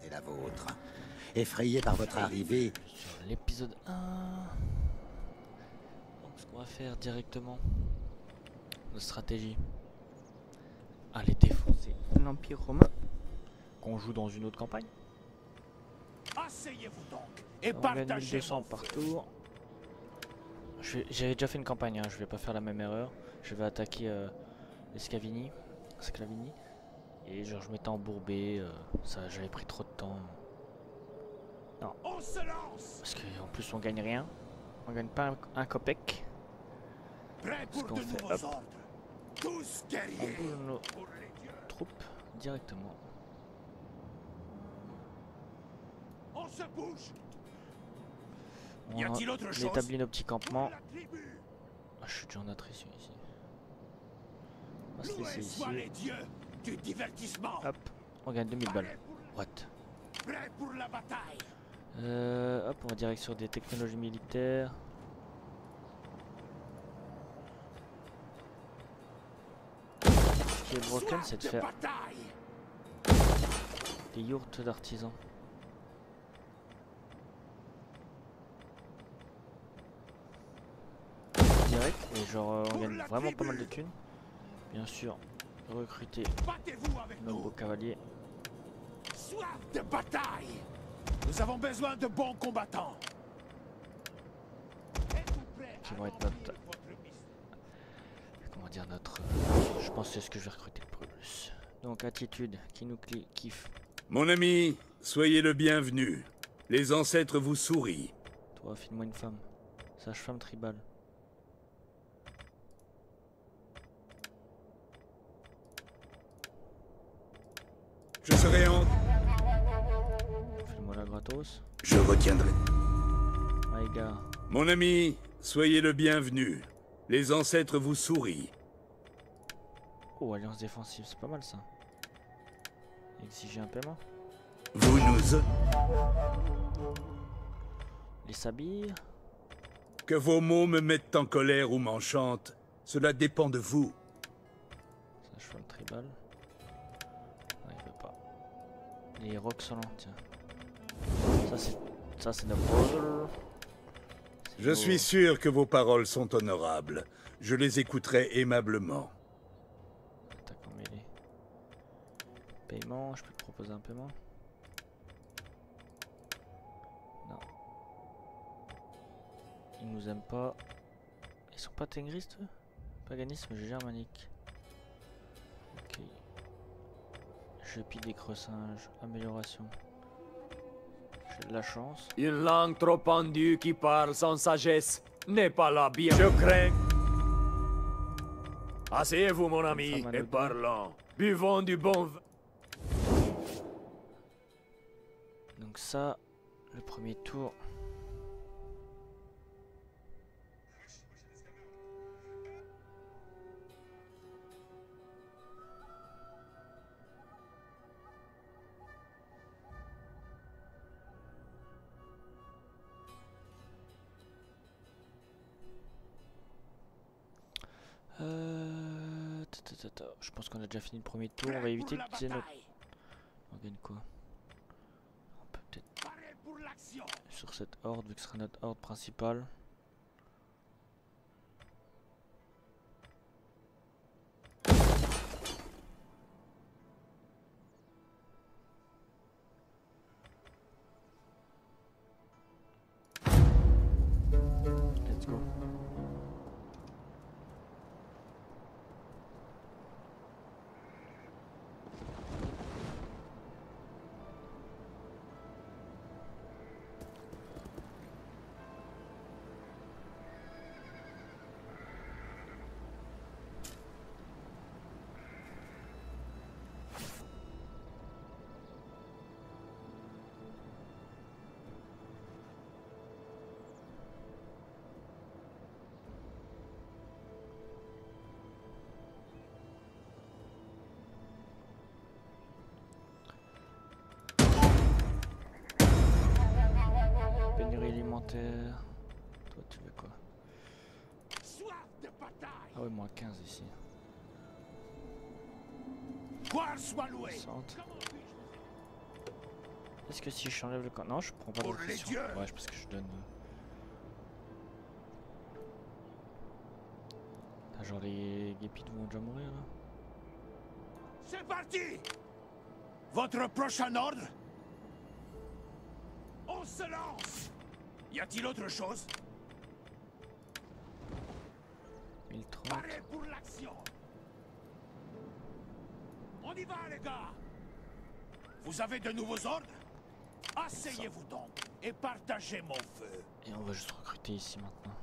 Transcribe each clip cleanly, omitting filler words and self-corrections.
et la vôtre. Effrayé par votre arrivée... Sur l'épisode 1... Donc ce qu'on va faire directement... Notre stratégie. Aller défoncer l'Empire romain. Qu'on joue dans une autre campagne. Asseyez-vous donc et On gagne partagez 1200 par tour. J'avais déjà fait une campagne, hein, je vais pas faire la même erreur. Je vais attaquer les Scavini. Et genre je m'étais embourbé, ça j'avais pris trop de temps. Non. On se lance. Parce qu'en plus on gagne rien. On gagne pas un copec. Prêt Ce pour qu'on de fait, nouveaux hop. ordres. Tous On guerriers bouge nos pour les dieux. troupes directement. On se bouge. On Y a-t-il autre chose établit nos petits campements. Pour la tribu. Ah, je suis déjà en attrition ici. On va se Loués laisser soient les ici. dieux du divertissement. Hop, on gagne 2000 balles. What? Prêt pour la bataille. Hop, on va direct sur des technologies militaires. Ce qui est broken, c'est de faire bataille. des yourtes d'artisans. Direct, et genre on gagne vraiment pas mal de thunes. Bien sûr, recruter Battez-vous avec nos beaux nous. cavaliers. Soif de bataille. Nous avons besoin de bons combattants. Êtes-vous prêts Qui à vont être remplir notre- votre mission? Comment dire notre... je pense que c'est ce que je vais recruter le plus. Donc attitude, qui nous kiffe. Mon ami, soyez le bienvenu. Les ancêtres vous sourient. Toi, file-moi une femme. Sage-femme tribale. Je serai en... File-moi la gratos. Je retiendrai. My gars. Mon ami, soyez le bienvenu. Les ancêtres vous sourient. Oh, alliance défensive, c'est pas mal ça. Exiger un paiement. Vous nous... Les sabires. Que vos mots me mettent en colère ou m'enchantent, cela dépend de vous. Sage-femme tribale. Ah, il veut pas. Les Roxolans, tiens. Ça c'est notre brother. Je suis sûr que vos paroles sont honorables. Je les écouterai aimablement. Attaque en mêlée. Paiement, je peux te proposer un paiement? Non. Ils nous aiment pas. Ils sont pas tengristes eux? Paganisme germanique. Ok. Je pille des creux-singes. Amélioration. J'ai de la chance. Une langue trop pendue qui parle sans sagesse n'est pas la bien. Je crains. Asseyez-vous, mon ami, Femme et anodine. parlons. Buvons du bon vin. Donc ça, le premier tour. Je pense qu'on a déjà fini le premier tour. On va éviter Pour la d'utiliser notre... bataille. On gagne quoi? On peut peut-être Paré pour l'action. sur cette horde, vu que ce sera notre horde principale. Let's go. Pénurie alimentaire. Toi, tu veux quoi? Soif de bataille. Ah ouais, moins 15 ici. Gloire soit louée. 60. Est-ce que si j'enlève le camp... Non, je prends pas de Pour les pression. dieux. Ouais, je pense que je donne... Ah, genre les guépides vont déjà mourir là. C'est parti! Votre prochain ordre? On se lance! Y a-t-il autre chose? 1030. Parez pour l'action! On y va, les gars! Vous avez de nouveaux ordres? Asseyez-vous donc et partagez mon feu. Et on va juste recruter ici maintenant.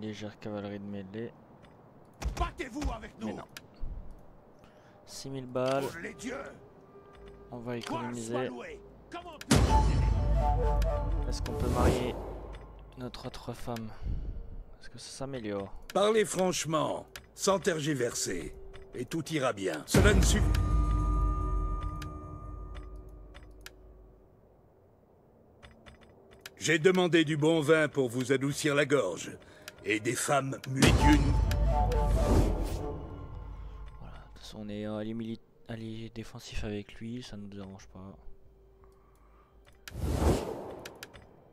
Légère cavalerie de mêlée. Battez-vous avec nous! Mais non. 6000 balles. Pour les dieux! On va Gloire soit économiser. louée! Comment puis-je vous aider? Est-ce qu'on peut marier notre autre femme? Est-ce que ça s'améliore? Parlez franchement, sans tergiverser, et tout ira bien. Cela ne suffit. J'ai demandé du bon vin pour vous adoucir la gorge, et des femmes muées d'une. Voilà. De toute façon, on est allié défensif avec lui, ça nous dérange pas.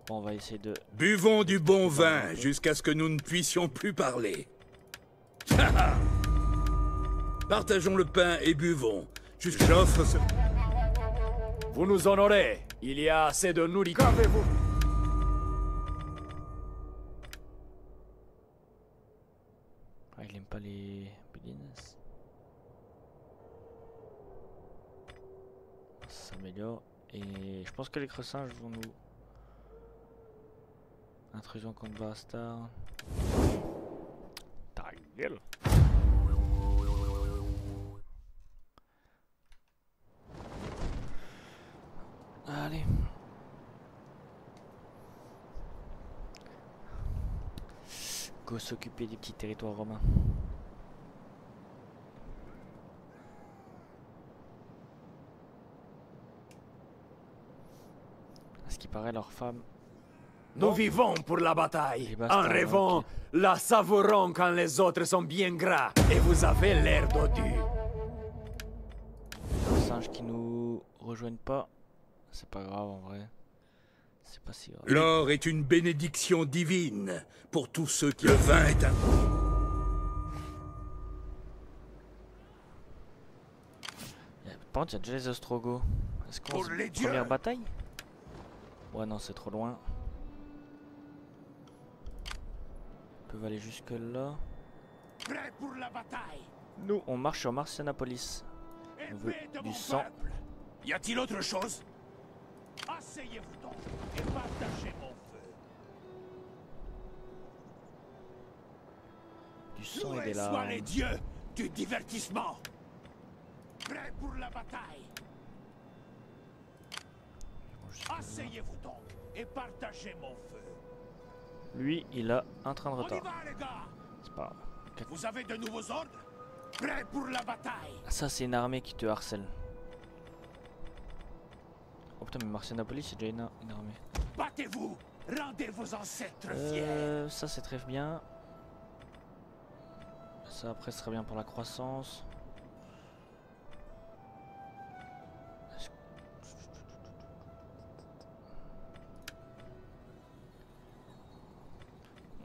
Bon, on va essayer de... Buvons du bon vin jusqu'à ce que nous ne puissions plus parler. Partageons le pain et buvons. J'offre ce... Vous nous honorez. Il y a assez de nourriture. Qu'avez-vous? Ah, il aime pas les Bélines. Ça s'améliore. Et je pense que les creux-singes vont nous... Intrusion contre Bastard. Ta gueule. Allez. Go s'occuper des petits territoires romains. À ce qui paraît, leurs femmes... Nous vivons pour la bataille. Les bastards, En rêvant, ok. la savourons quand les autres sont bien gras. Et vous avez l'air dodu. Les singes qui nous rejoignent pas, c'est pas grave en vrai. C'est pas si grave. L'or est une bénédiction divine pour tous ceux qui... Le vin est un... Par contre, il y a déjà les Ostrogoths. Est-ce qu'on Pour se... les dieux. Première bataille? Ouais, non, c'est trop loin. Ils peuvent aller jusque là. Prêt pour la bataille! Nous, on marche sur Marcianopolis. On veut Épée de du mon sang. peuple! Y a-t-il autre chose? Asseyez-vous donc et partagez mon feu. Du sang et Loués des soient larmes. les dieux du divertissement! Prêt pour la bataille! Ils vont jusque là. Asseyez-vous donc et partagez mon feu. Lui, il a un train de On y retard. va, les gars! C'est pas grave. Vous avez de nouveaux ordres? Prêt pour la bataille! Ça, c'est une armée qui te harcèle. Oh putain, mais Marcianopolis, c'est déjà une armée. Battez-vous! Rendez vos ancêtres fiers! Ça, c'est très bien. Ça, après, ce serait bien pour la croissance. Est-ce que-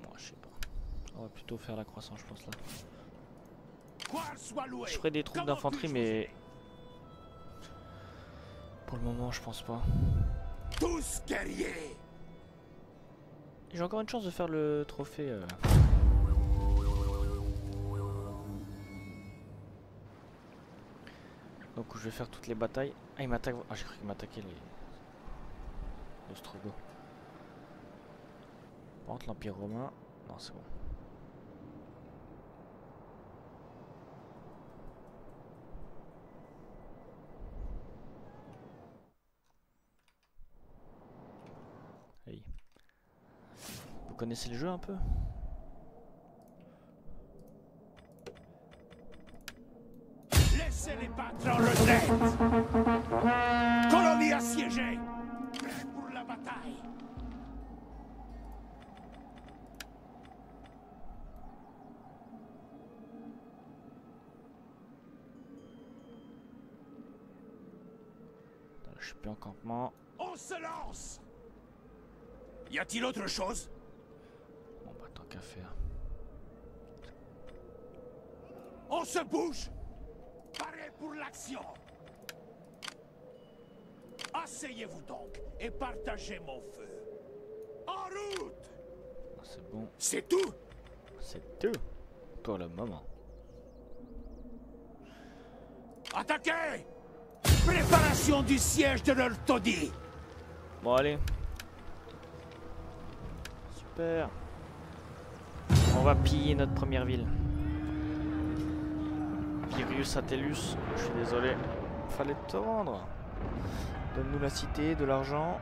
Moi, je sais pas. On va plutôt faire la croissance, je pense, là. Gloire soit louée! Je ferai des troupes Comment d'infanterie, puis-je mais... Pour le moment, je pense pas. vous aider? Tous guerriers! J'ai encore une chance de faire le trophée. Donc je vais faire toutes les batailles. Ah, il m'attaque. Ah, j'ai cru qu'il m'attaquait les Ostrogoths. Par contre, l'Empire romain. Non, c'est bon. Hey. Vous connaissez le jeu un peu? Laissez les battre en retraite! Colonie assiégée! Prêt pour la bataille! Je suis plus en campement. On se lance! Y a-t-il autre chose? Bon bah tant qu'à faire. On se bouge! Parez pour l'action! Asseyez-vous donc et partagez mon feu. En route! Ah, c'est bon. C'est tout? C'est tout pour le moment. Attaquez! Préparation du siège de l'Orthodie! Bon allez. Super. On va piller notre première ville. Pirius Atellus, je suis désolé. Fallait te rendre. Donne-nous la cité, de l'argent.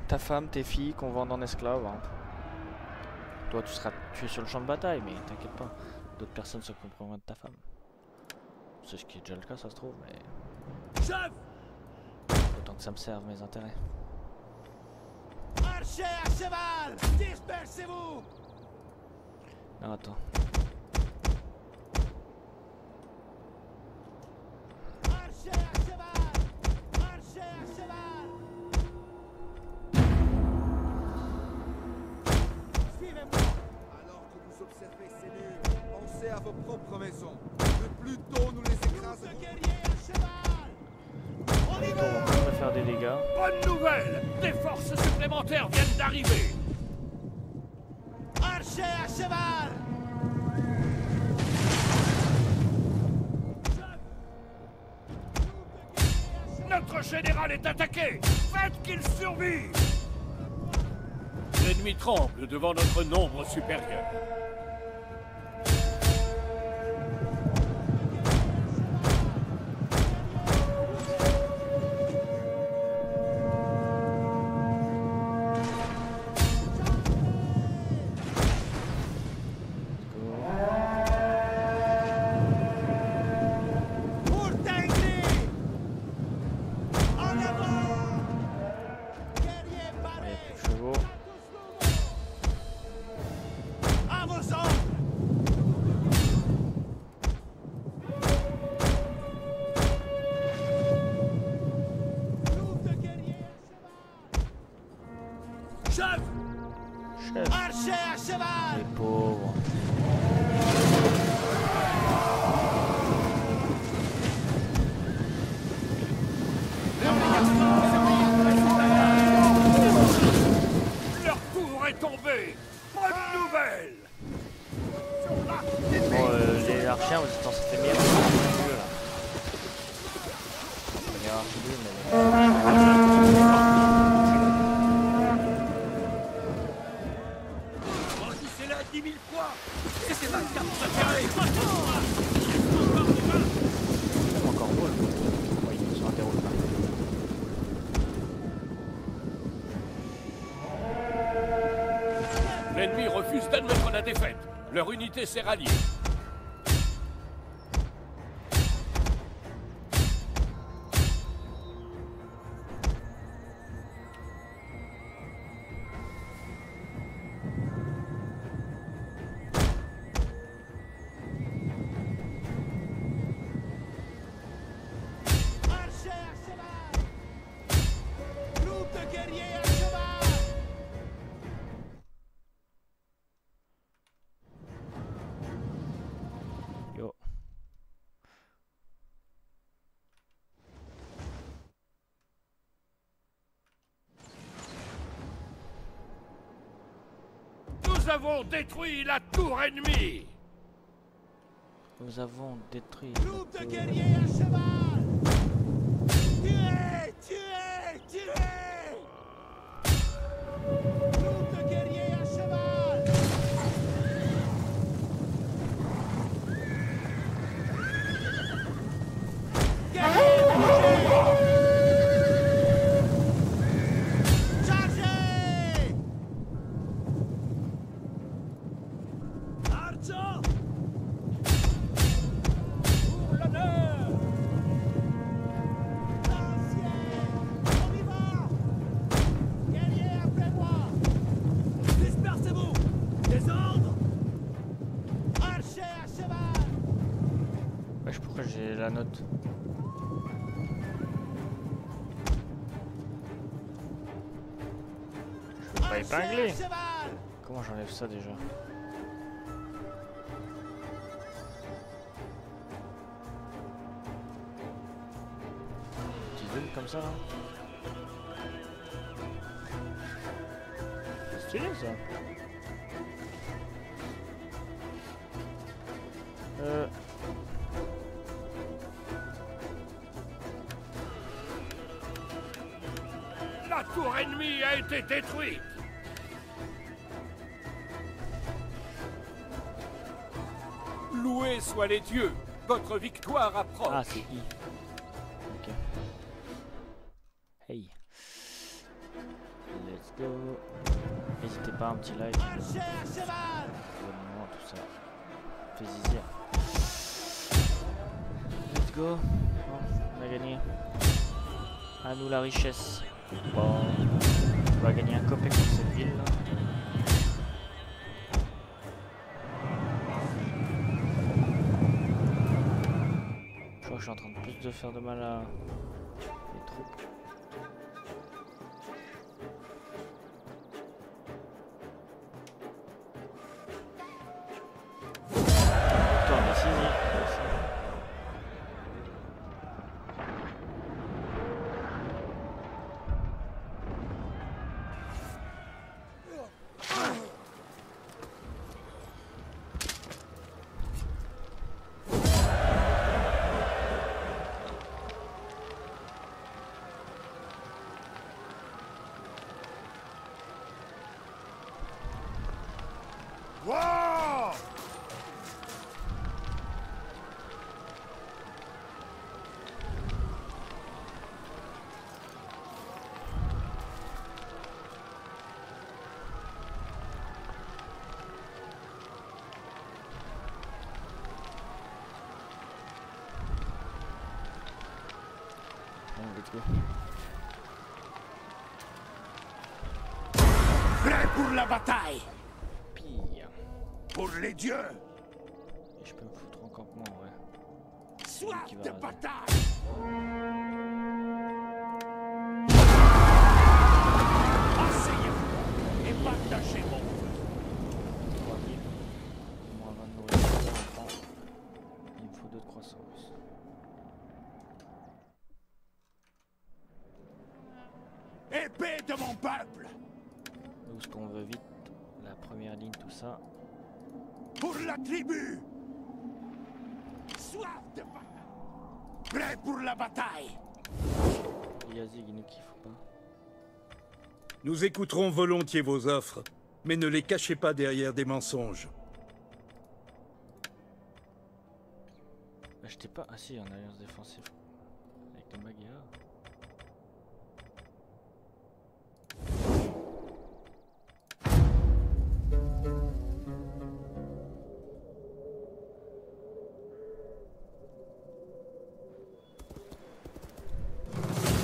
Ta femme, tes filles qu'on vende en esclaves. Hein. Toi tu seras tué sur le champ de bataille, mais t'inquiète pas. D'autres personnes s'occuperont de ta femme. C'est ce qui est déjà le cas, ça se trouve, mais... Chef! Autant que ça me serve mes intérêts. Archers à cheval! Dispersez-vous! Non, attends. Archers à cheval! Archers à cheval! Suivez-moi! Alors que vous observez ces murs, pensez à vos propres maisons. Le plus tôt nous les écrasons. Ce guerrier à cheval! On y On va! va quand même faire des dégâts. Bonne nouvelle! Des forces supplémentaires viennent d'arriver! Archers à cheval! Notre général est attaqué! Faites qu'il survive! L'ennemi tremble devant notre nombre supérieur. Pour Tengri! En avant! Guerrier paré! Chevaux. À vos ordres! Troupe de guerriers à cheval! Chef! Chef. Archer à cheval! Les pauvres. Leur tour est tombé! Bonne nouvelle! Bon, les archers, vous êtes censés faire bien. Les archers, mais... Franchissez-la 10 000 fois! C'est ma carte préférée! Même encore beau, là. Oui, ils sont interrompus. L'ennemi refuse d'admettre la défaite. Leur unité s'est ralliée. Archers à cheval! Groupe de guerriers à cheval! Yo. Nous avons détruit la tour ennemie! Nous avons détruit... Groupe de guerriers à cheval! Tuez! Tuez! Tuez! Groupe de guerriers à cheval! Guerriers bougez! Chargez! Archer! Pour l'honneur! L'ancien! On y va! Guerrier après moi! Dispersez-vous! Des ordres! Archer à cheval! Wesh, pourquoi j'ai la note? pas épinglé. Comment j'enlève ça déjà? Petit zoom comme ça là. C'est stylé ça. La tour ennemie a été détruite. Loués soient les dieux. Votre victoire approche. Ah, c'est I. Ok. Hey. Let's go. N'hésitez pas, un petit like. Abonnement, tout ça. Fait zizir. Let's go. Bon, on a gagné. À nous la richesse. Bon. On va gagner un copec sur cette ville là. Je crois que je suis en train de plus de faire de mal à les troupes. Victoire décisive. Wow! Bon, let's go. Prêt pour la bataille! Pire. Pour les dieux! Et je peux me foutre en campement, ouais. Soif qui va de raser. bataille! Asseyez-vous et partagez mon feu. 3 000. Moins 20 de nourriture, on prend. Il me faut 2 de croissance. Épée de mon peuple! Nous, ce qu'on veut vite, la première ligne, tout ça. Pour la tribu! Soif de bataille! Prêt pour la bataille! Yazig, il nous kiffe ou pas? Nous écouterons volontiers vos offres, mais ne les cachez pas derrière des mensonges. Bah, j'étais pas. Ah si, en alliance défensive. Avec les Magyars.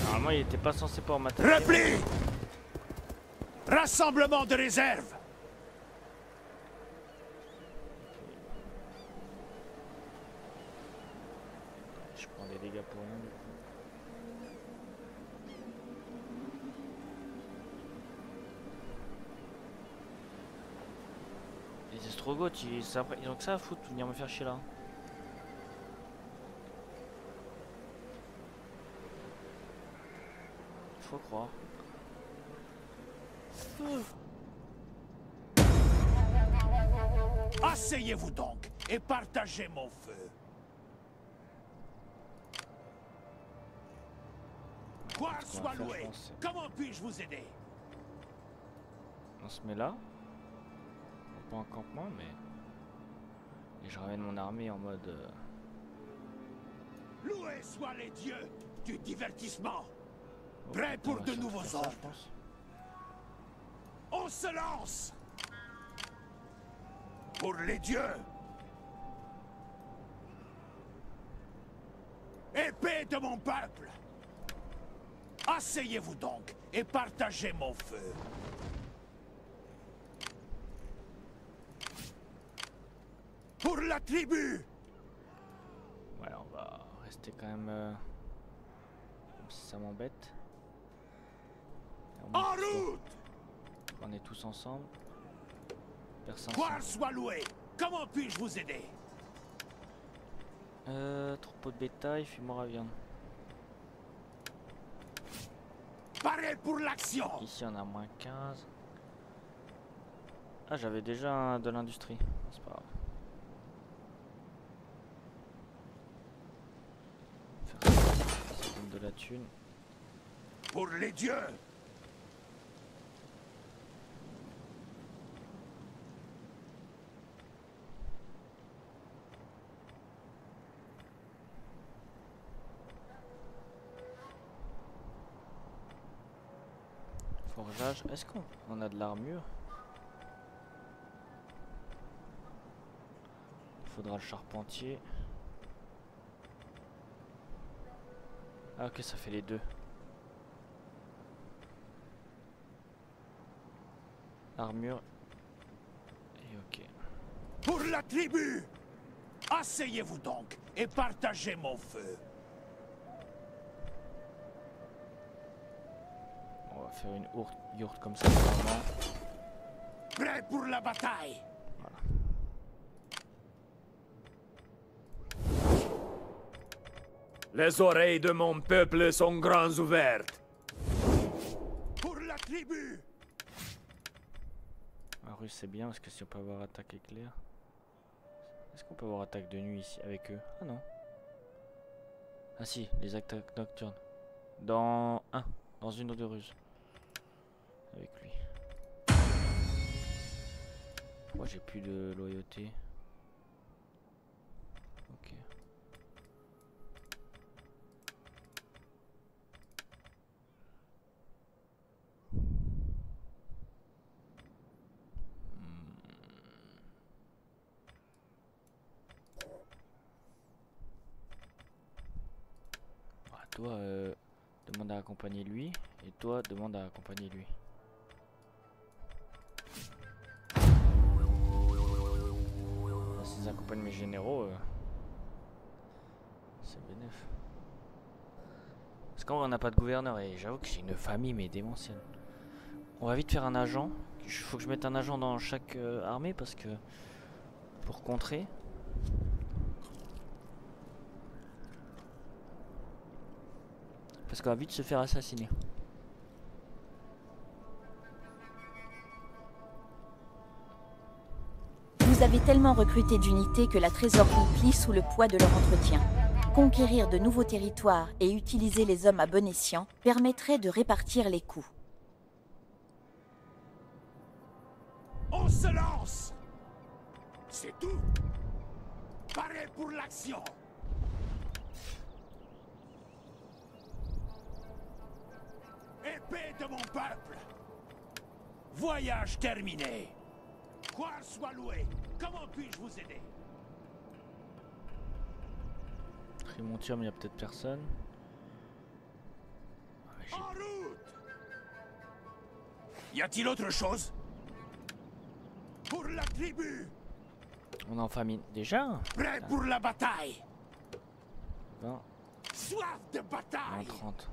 Normalement, il était pas censé pouvoir m'attaquer. Repli! Rassemblement de réserve! Je prends des dégâts pour rien du coup. Les Ostrogoths, ils ont que ça à foutre, venir me faire chier là. Faut croire. Asseyez-vous donc et partagez mon feu. Gloire qu'on va soit faire, louée. je pense, Comment puis-je vous aider? On se met là. Pas en campement, mais. Et je ramène mon armée en mode. Loués soient les dieux du divertissement. Oh, Prêt putain, pour on va de surtout nouveaux faire ça, ordres. je pense. On se lance! Pour les dieux! Épée de mon peuple! Asseyez-vous donc et partagez mon feu. Pour la tribu! Ouais, on va rester quand même. Même si ça m'embête. Et on En monte plutôt. route! On est tous ensemble. Personne. Gloire soit louée. Comment puis-je vous aider? Troupeau de bétail, fumoir à viande. Parez pour l'action. Ici on a moins 15. Ah, j'avais déjà de l'industrie. C'est pas grave. Faire ça, ça donne de la thune. Pour les dieux. Forgeage. Est-ce qu'on a de l'armure? Il faudra le charpentier. Ah ok, ça fait les deux. Armure. Et ok. Pour la tribu. Asseyez-vous donc et partagez mon feu. On va faire une yourte comme ça normalement. Prêt pour la bataille. Voilà. Les oreilles de mon peuple sont grandes ouvertes. Pour la tribu. La rue c'est bien parce que si on peut avoir attaque éclair. Est-ce qu'on peut avoir attaque de nuit ici avec eux? Ah non. Ah si, les attaques nocturnes. Dans une ou deux ruses. Avec lui. Moi j'ai plus de loyauté. Ok. Toi, demande à accompagner lui, et toi, demande à accompagner lui. S'ils accompagnent mes généraux, c'est bénef. Parce qu'on n'a pas de gouverneur, et j'avoue que j'ai une famille, mais démentielle. On va vite faire un agent. Il faut que je mette un agent dans chaque armée, parce que... pour contrer... Parce qu'on va vite se faire assassiner. Vous avez tellement recruté d'unités que la trésorerie plie sous le poids de leur entretien. Conquérir de nouveaux territoires et utiliser les hommes à bon escient permettrait de répartir les coûts. On se lance. C'est tout. Parez pour l'action. Épée de mon peuple. Voyage terminé. Gloire soit louée. Comment puis-je vous aider? Trimontium, il y a peut-être personne. Ouais, en route. Y a-t-il autre chose? Pour la tribu. on est en famine. Déjà Prêt pour la bataille. 20, Soif de bataille. 30.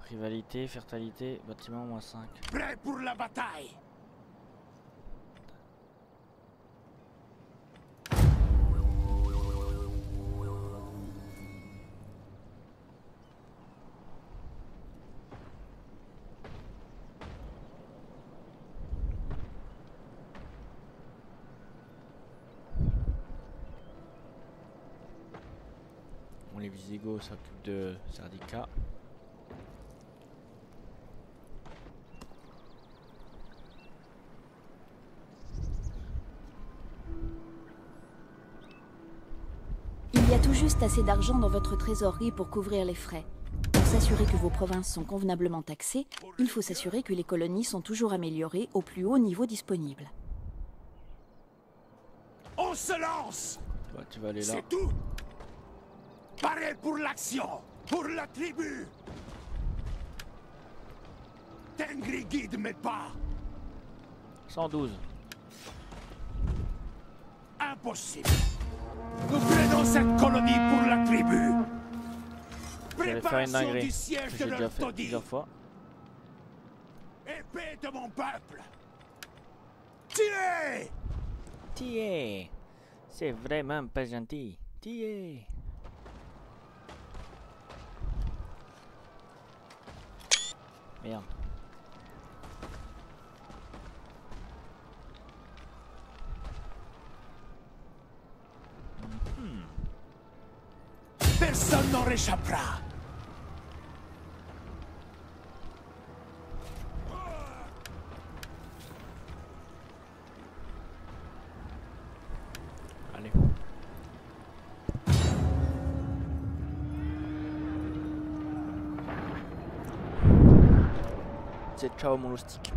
Rivalité, fertilité, bâtiment moins 5. Prêt pour la bataille. Les Visigoths s'occupent de Sardica. Il y a tout juste assez d'argent dans votre trésorerie pour couvrir les frais. Pour s'assurer que vos provinces sont convenablement taxées, il faut s'assurer que les colonies sont toujours améliorées au plus haut niveau disponible. On se lance. Ouais, tu vas aller là. C'est tout. Parez pour l'action. Pour la tribu. Tengri guide mes pas. 112. Impossible. Nous prenons cette colonie pour la tribu. J'allais faire une Préparation dinguerie. du siège de J'ai déjà fait l'Orthodie. plusieurs fois. Épée de mon peuple. Tirez! Tiens, c'est vraiment pas gentil. Tiens. Merde. Personne n'en réchappera. Allez. C'est ciao mon loustic.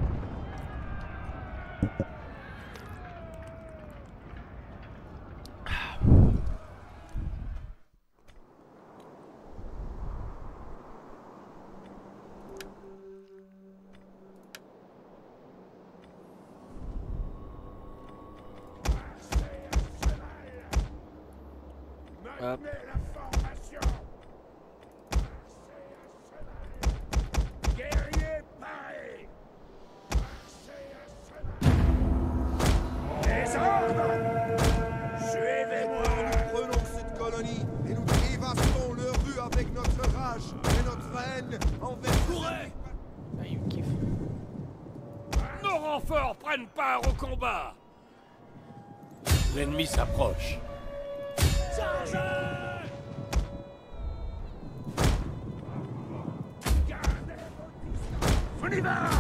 Hop. La formation. Guerrier paré. Les ordres. Suivez-moi. Nous prenons cette colonie et nous dévastons leur rue avec notre rage et notre haine envers... Courez! Ah, il me kiffe. Nos renforts prennent part au combat. L'ennemi s'approche. On y va!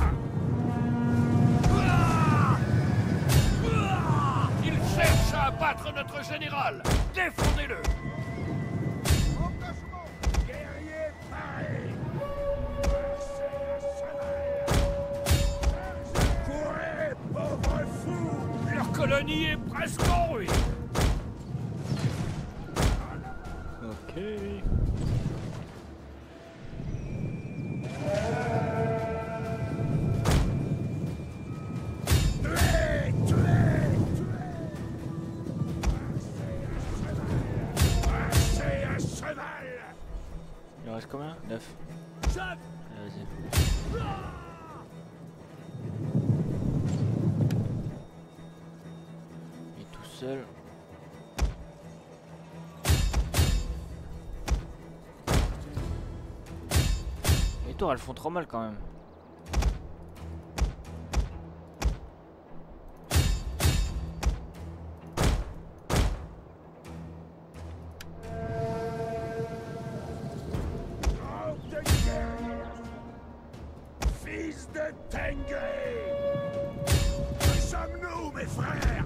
Il cherche à abattre notre général. Défendez-le. Guerrier paré. Courez, pauvre fou! Leur colonie est presque en ruine. Ok. Tuez! Tuez! Marchez à cheval! Il en reste combien? 9. Chef! Vas-y. Il est tout seul. Les tours elles font trop mal quand même. Fils de Tengri! Qui sommes-nous, mes frères?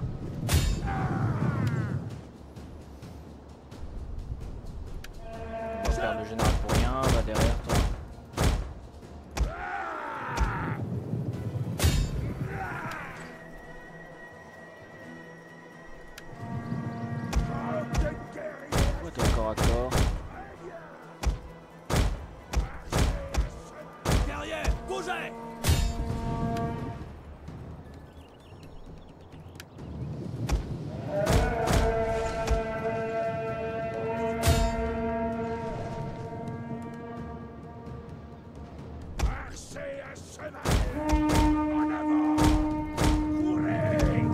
On va perdre le général pour rien, va derrière toi. Pourquoi t'es encore à corps? Guerrier, bougez! Marchez à cheval! En avant! Courez!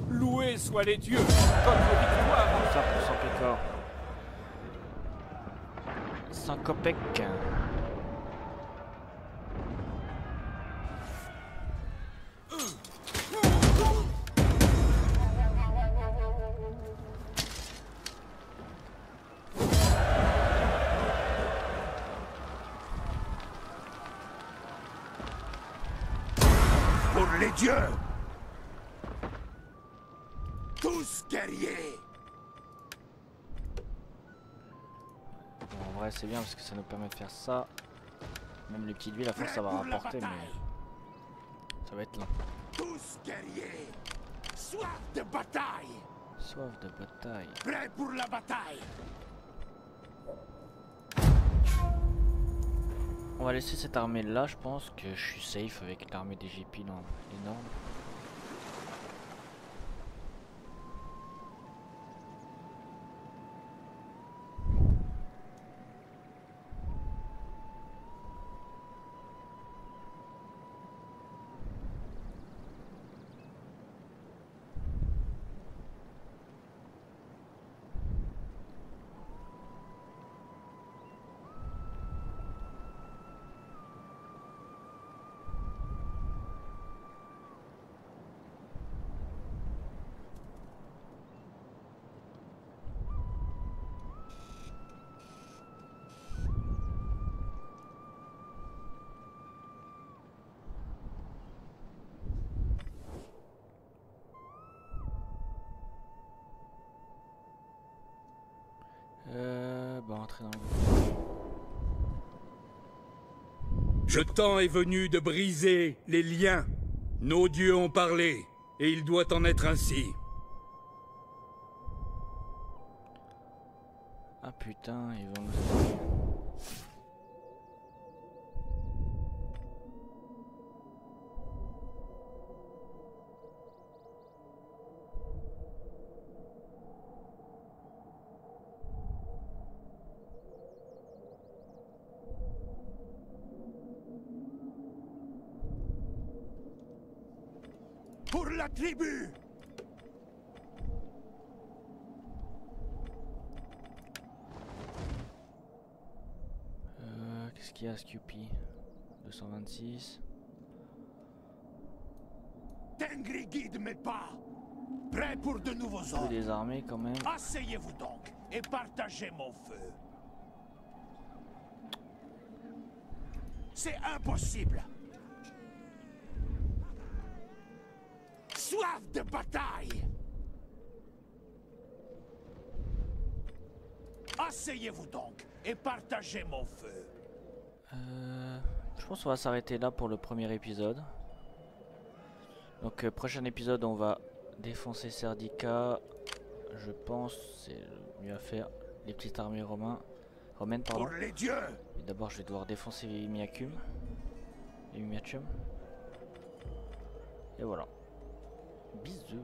Loués soient les dieux. Votre victoire. Ça pour 100 pécores. 100 copecs. Pour les dieux! Tous guerriers! Bon, en vrai c'est bien parce que ça nous permet de faire ça. Même les petites villes à force ça va Prêts pour la rapporter mais bataille. ça va être lent. Tous guerriers! Soif de bataille! Soif de bataille. Prêts pour la bataille! On va laisser cette armée là, je pense que je suis safe avec l'armée des GP dans les normes. Le temps est venu de briser les liens. Nos dieux ont parlé, et il doit en être ainsi. Ah putain, ils vont nous... Pour la tribu! Qu'est-ce qu'il y a, Scoopy? 226. Tengri guide mes pas! Prêt pour de nouveaux Peu ordres? désarmé quand même. Asseyez-vous donc et partagez mon feu. C'est impossible! Soif de bataille! Asseyez-vous donc et partagez mon feu. Je pense qu'on va s'arrêter là pour le premier épisode. Donc prochain épisode on va défoncer Serdica. Je pense c'est le mieux à faire. Les petites armées romaines pardon. Pour les dieux! Et d'abord je vais devoir défoncer Imiacum. Et Imiachum. Et voilà. Bisous.